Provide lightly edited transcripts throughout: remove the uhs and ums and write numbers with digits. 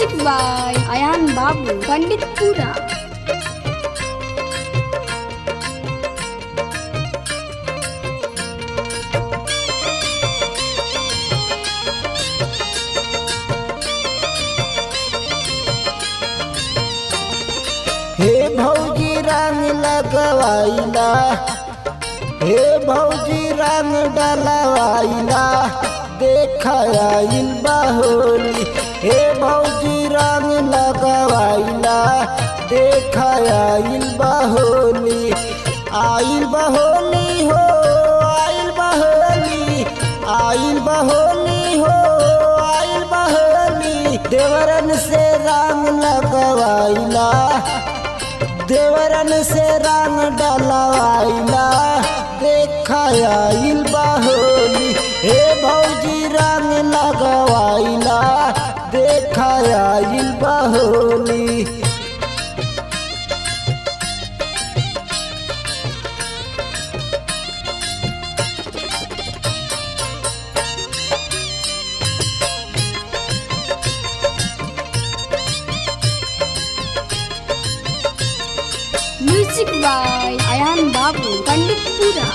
Music by Ayaan बाबू पंडितपुरा। हे भौजी रंग लगवाइला, हे भौजी रंग डलवाइला, देखा आइल बा होली। हे भौजी रंग लगवाइला, देखा आइल बा होली। आइल बा होली हो, आइल बा होली, आइल बा होली हो, आइल बा होली। देवरन से रंग लगवाइला, देवरन से रंग डलवाइला, देखा आइल बा होली। हे भौजी रंग लगवाइला, देखा आइल बा होली। म्यूजिक बाय अयान बाबू पंडितपुरा।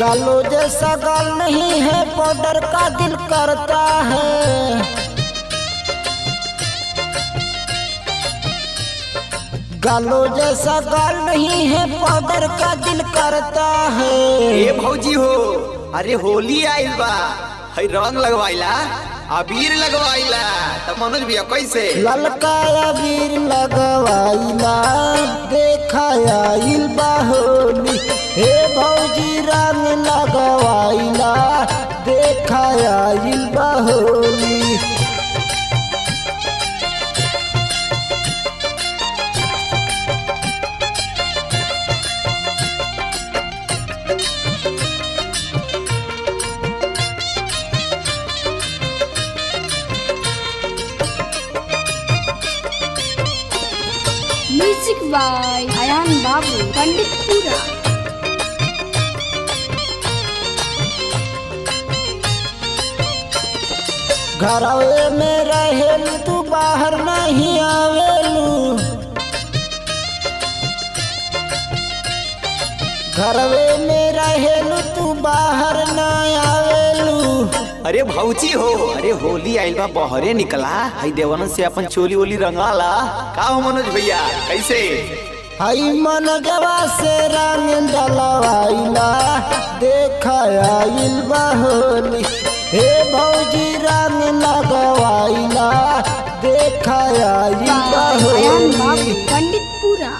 गालो जैसा गाल नहीं है, पाउडर का दिल करता है। गालो जैसा गाल नहीं है, पाउडर का दिल करता है। ए भौजी हो, अरे होली आइल बा, हई रंग लगवाइला, अबीर लगवाइला। तब मनोज भैया कैसे ललका अबीर लगवाइला, देखा आइल बा होली। हे भौजी रंग लगवाइला, देखा आइल बा होली। म्यूजिक बाय अयान बाबू पंडितपुरा। घरवे में रहेलू तू बाहर नहीं आवेलू, घरवे में रहेलू तू बाहर नहीं आवेलू। अरे भौजी हो, अरे होली आइल बा, बहरे निकला, हई देवरन से अपन चोली ओली रंगाला। का हो मनोज भैया कैसे हई मनोजवा से रंग डलवाइला, देखा आइल बा होली। हे भौजी रंग लगवाइला, देखा आइल बा अयान बाबू होली। पंडितपुरा।